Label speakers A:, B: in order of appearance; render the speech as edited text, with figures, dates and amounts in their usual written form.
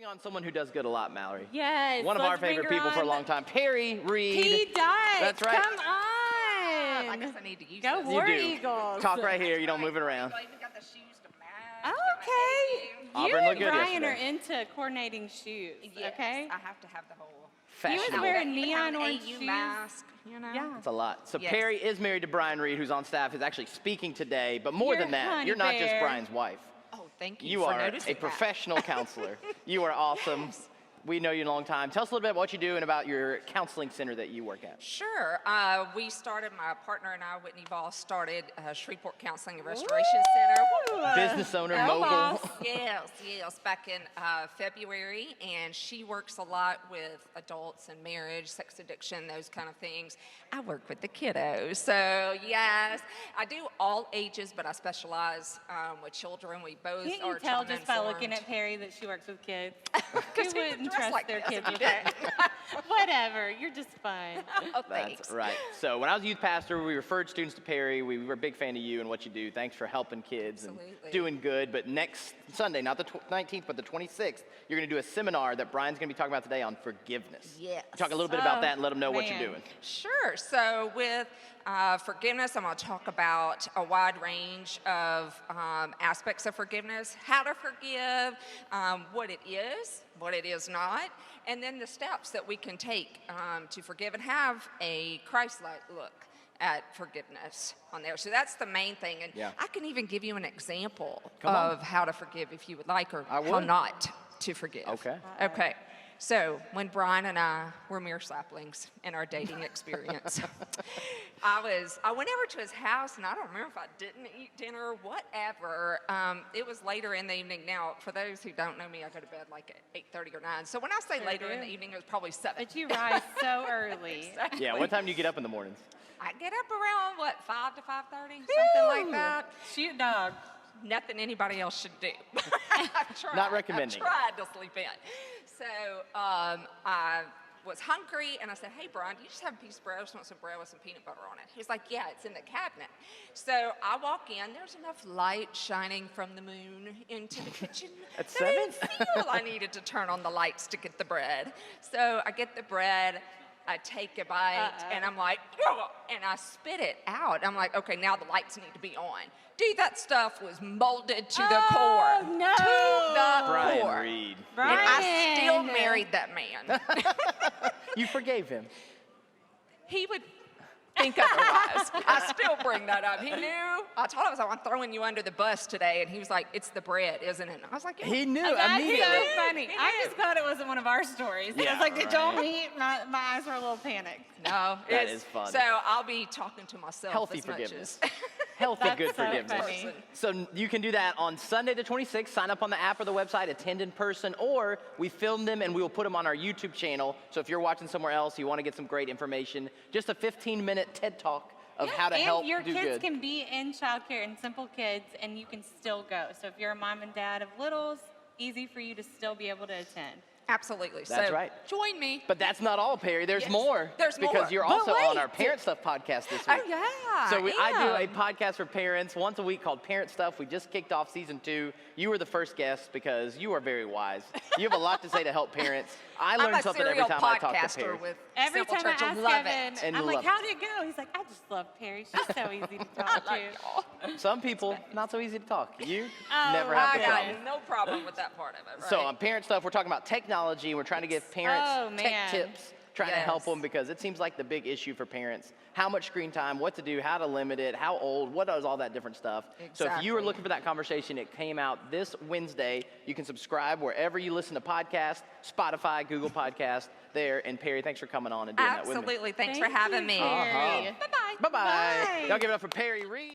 A: bring on someone who does good a lot, Mallory.
B: Yes.
A: One of our favorite people for a long time, Peri Reed.
B: He does.
A: That's right.
B: Come on.
C: I guess I need to use
B: Go
C: this.
B: War
A: You do.
B: Eagles.
A: Talk right here. You don't move it around.
C: I even got the shoes to match.
B: Okay.
A: Auburn
B: You and
A: looked good
B: Brian
A: yesterday.
B: are into coordinating shoes.
C: Yes,
B: Okay.
C: I have to have the whole
B: He was
A: Fashionable.
B: wearing
C: even
B: neon
C: have an
B: orange
C: AU
B: shoes.
C: mask, you know?
B: Yeah.
A: That's a lot. So
C: Yes.
A: Peri is married to Brian Reed, who's on staff, is actually speaking today. But more
B: You're
A: than that,
B: honey
A: you're not just
B: bear.
A: Brian's wife.
C: Oh, thank you
A: You
C: for
A: are
C: noticing
A: a
C: that.
A: professional counselor. You are awesome.
C: Yes.
A: We know you a long time. Tell us a little bit about what you do and about your counseling center that you work at.
C: Sure. We started, my partner and I, Whitney Voss, started Shreveport Counseling and Restoration Center.
B: Woo!
A: Business owner,
B: Go
A: mogul.
B: Boss.
C: Yes, back in February, and she works a lot with adults and marriage, sex addiction, those kind of things. I work with the kiddos, so yes, I do all ages, but I specialize with children. We both
B: Can't
C: are
B: you tell just by looking
C: trauma-informed.
B: at Peri that she works with kids?
C: Because
B: You
C: we
B: wouldn't
C: dress
B: trust
C: like
B: their
C: this
B: kids
C: if
B: with
C: you
B: that. Whatever, you're just fun.
C: Oh, thanks.
A: That's right. So when I was a youth pastor, we referred students to Peri. We were a big fan of you and what you do. Thanks for helping kids
C: Absolutely.
A: and doing good. But next Sunday, not the 19th, but the 26th, you're going to do a seminar that Brian's going to be talking about today on forgiveness.
C: Yes.
A: Talk a little bit about
B: Oh,
A: that and let them know what you're
B: man.
A: doing.
C: Sure. So with forgiveness, I'm going to talk about a wide range of aspects of forgiveness, how to forgive, what it is not, and then the steps that we can take to forgive and have a Christ-like look at forgiveness on there. So that's the main thing. And
A: Yeah.
C: I can even give you an example
A: Come on.
C: of how to forgive if you would like, or
A: I
C: how
A: would.
C: not to forgive.
A: Okay.
C: Okay. So when Brian and I were mere saplings in our dating experience, I went over to his house, and I don't remember if I didn't eat dinner or whatever. It was later in the evening. Now, for those who don't know me, I go to bed like at 8:30 or 9. So when I say
B: Sure
C: later
B: do.
C: in the evening, it was probably 7.
B: But you rise so early.
A: Yeah, what time do you get up in the mornings?
C: I get up around, 5 to 5:30, something like that.
B: Shoot dog.
C: Nothing anybody else should do. I've tried.
A: Not recommending.
C: I've tried to sleep in. So I was hungry, and I said, "Hey, Brian, do you just have a piece of bread? I just want some bread with some peanut butter on it." He was like, "Yeah, it's in the cabinet." So I walk in. There's enough light shining from the moon into the kitchen
A: At
C: that I didn't
A: 7?
C: feel I needed to turn on the lights to get the bread. So I get the bread. I take a bite, and I'm like, "Ugh," and I spit it out. I'm like, okay, now the lights need to be on. Dude, that stuff was molded to the core.
B: no.
C: To the
A: Brian
C: core.
A: Reed.
B: Brian.
C: And I still married that man.
A: You forgave him.
C: He would think otherwise. I still bring that up. He knew. I told him, I'm throwing you under the bus today. And he was like, "It's the bread, isn't it?" And I was like, "Yeah."
A: He knew
B: That's
A: immediately.
B: so funny.
C: He
B: I'm
C: knew.
B: just glad it wasn't one of our stories. I
A: Yeah,
B: was like, did y'all
A: right.
B: meet? My eyes were a little panicked.
C: No,
A: That
C: it's-
A: is fun.
C: So I'll be talking to myself
A: Healthy
C: as much
A: forgiveness.
C: as
A: Healthy,
B: That's
A: good
B: so
A: forgiveness.
B: funny.
A: So you can do that on Sunday the 26th. Sign up on the app or the website, attend in person, or we film them and we will put them on our YouTube channel. So if you're watching somewhere else, you want to get some great information, just a 15-minute TED Talk of how to
B: and
A: help
B: your
A: do
B: kids
A: good.
B: can be in childcare and simple kids, and you can still go. So if you're a mom and dad of littles, easy for you to still be able to attend.
C: Absolutely.
A: That's
C: so
A: right.
C: Join me.
A: But that's not all, Perry. There's
C: Yes,
A: more.
C: there's
A: because
C: more.
A: you're
C: But
A: also on
C: wait.
A: our Parent Stuff podcast this week.
C: Oh yeah.
A: So I do
C: am.
A: a podcast for parents once a week called Parent Stuff. We just kicked off season 2. You were the first guest because you are very wise. You have a lot to say to help parents. I learn
C: I'm a
A: something every
C: serial
A: time I talk to
C: podcaster
A: Perry.
C: with
B: Every
C: Simple
B: time I
C: Church.
B: ask
C: Love
B: Evan,
C: it.
A: And
B: I'm like,
A: love
B: how'd it go? He's like, I just love Peri. She's so easy to talk
C: I like
B: to.
C: y'all.
A: Some people, not so easy to talk. You
B: Oh,
A: never
C: I
A: have the
B: okay.
A: problem.
C: got no problem with that part of it. Right?
A: So on Parent Stuff, we're talking about technology. We're trying to give parents
B: Oh,
A: tech
B: man.
A: tips, trying to help
C: Yes.
A: them because it seems like the big issue for parents. How much screen time, what to do, how to limit it, how old, what does all that different stuff. So if you were
C: Exactly.
A: looking for that conversation, it came out this Wednesday. You can subscribe wherever you listen to podcasts, Spotify, Google Podcasts, there. And Perry, thanks for coming on and doing that with me.
C: Absolutely. Thanks for
B: Thank
C: having
B: you,
C: me.
B: Peri.
C: Bye-bye.
A: Bye-bye.
B: Bye.
A: Y'all give it up for Peri Reed.